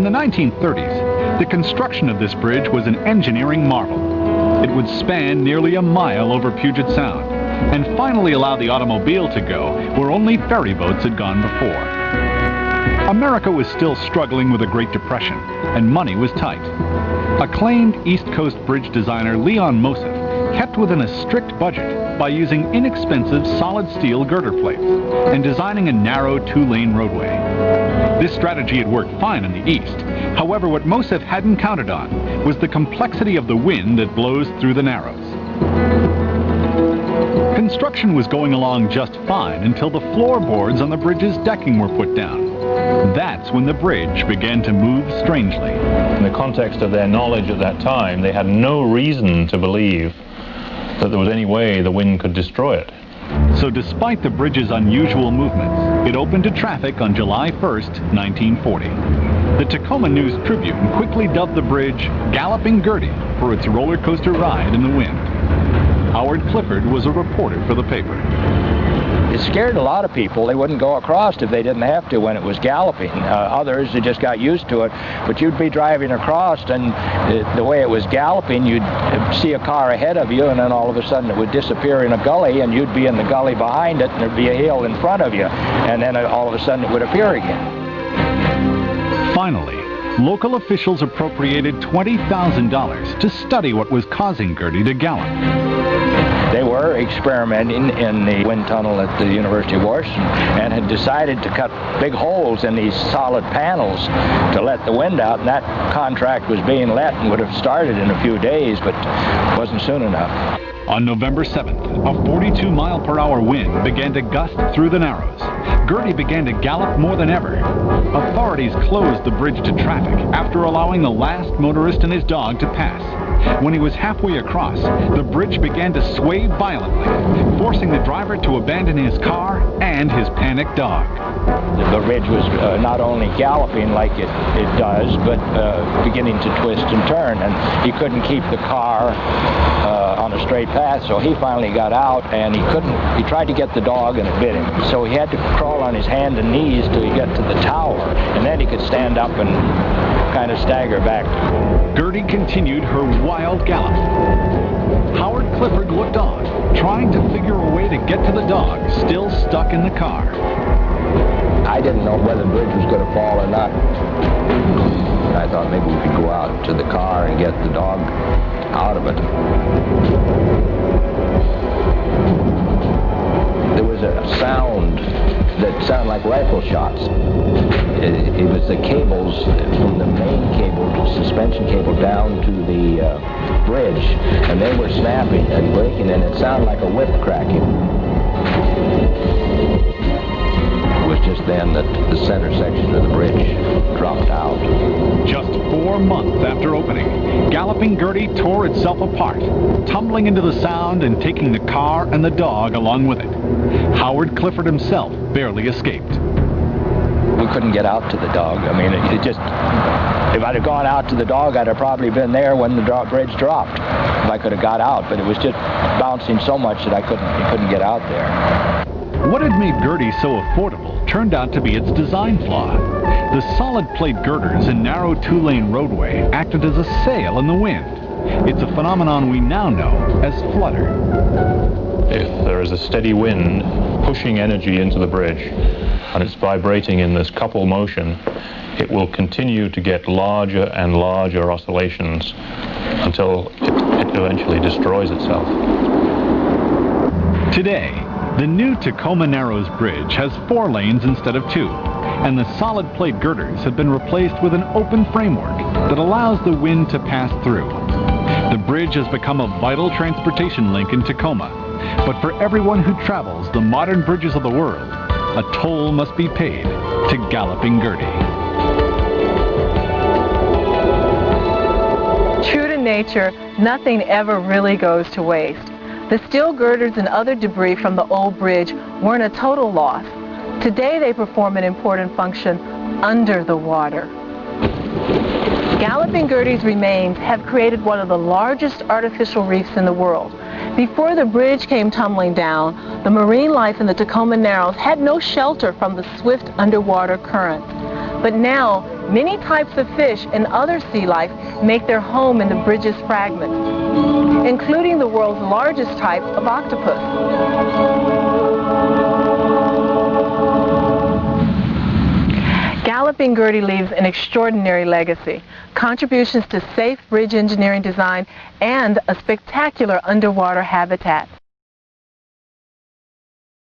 the 1930s, the construction of this bridge was an engineering marvel. It would span nearly a mile over Puget Sound and finally allow the automobile to go where only ferry boats had gone before. America was still struggling with a Great Depression, and money was tight. Acclaimed East Coast bridge designer Leon Mosif kept within a strict budget by using inexpensive solid steel girder plates and designing a narrow two-lane roadway. This strategy had worked fine in the East. However, what Mosif hadn't counted on was the complexity of the wind that blows through the Narrows. Construction was going along just fine until the floorboards on the bridge's decking were put down. That's when the bridge began to move strangely. In the context of their knowledge at that time, they had no reason to believe that there was any way the wind could destroy it. So despite the bridge's unusual movements, it opened to traffic on July 1st, 1940. The Tacoma News Tribune quickly dubbed the bridge Galloping Gertie for its roller coaster ride in the wind. Howard Clifford was a reporter for the paper. It scared a lot of people. They wouldn't go across if they didn't have to when it was galloping. Others, they just got used to it. But you'd be driving across, and the way it was galloping, you'd see a car ahead of you, and then all of a sudden it would disappear in a gully, and you'd be in the gully behind it, and there'd be a hill in front of you. And then all of a sudden it would appear again. Finally, local officials appropriated $20,000 to study what was causing Gertie to gallop. They were experimenting in the wind tunnel at the University of Washington and had decided to cut big holes in these solid panels to let the wind out, and that contract was being let and would have started in a few days, but wasn't soon enough. On November 7th, a 42-mile-per-hour wind began to gust through the Narrows. Gertie began to gallop more than ever. Authorities closed the bridge to traffic after allowing the last motorist and his dog to pass. When he was halfway across, the bridge began to sway violently, forcing the driver to abandon his car and his panicked dog. The bridge was not only galloping like it does, but beginning to twist and turn, and he couldn't keep the car on a straight path, so he finally got out, and he tried to get the dog, and it bit him. So he had to crawl on his hands and knees till he got to the tower, and then he could stand up and kind of stagger back. Gertie continued her wild gallop. Howard Clifford looked on, trying to figure a way to get to the dog, still stuck in the car. I didn't know whether the bridge was going to fall or not. I thought maybe we could go out to the car and get the dog out of it. There was a sound that sounded like rifle shots. It was the cables from the main cable, suspension cable, down to the bridge, and they were snapping and breaking, and it sounded like a whip cracking. It was just then that the center section of the bridge dropped out. Just 4 months after opening, Galloping Gertie tore itself apart, tumbling into the sound and taking the car and the dog along with it. Howard Clifford himself barely escaped. We couldn't get out to the dog. I mean, it just, if I'd have gone out to the dog, I'd have probably been there when the bridge dropped, if I could have got out, but it was just bouncing so much that I couldn't get out there. What had made Gertie so affordable turned out to be its design flaw. The solid plate girders and narrow two-lane roadway acted as a sail in the wind. It's a phenomenon we now know as flutter. If there is a steady wind pushing energy into the bridge and it's vibrating in this couple motion, it will continue to get larger and larger oscillations until it eventually destroys itself. Today, the new Tacoma Narrows Bridge has 4 lanes instead of 2, and the solid plate girders have been replaced with an open framework that allows the wind to pass through. The bridge has become a vital transportation link in Tacoma, but for everyone who travels the modern bridges of the world, a toll must be paid to Galloping Gertie. True to nature, nothing ever really goes to waste. The steel girders and other debris from the old bridge weren't a total loss. Today they perform an important function under the water. Galloping Gertie's remains have created one of the largest artificial reefs in the world. Before the bridge came tumbling down, the marine life in the Tacoma Narrows had no shelter from the swift underwater currents. But now, many types of fish and other sea life make their home in the bridge's fragments, including the world's largest type of octopus. Galloping Gertie leaves an extraordinary legacy, contributions to safe bridge engineering design, and a spectacular underwater habitat.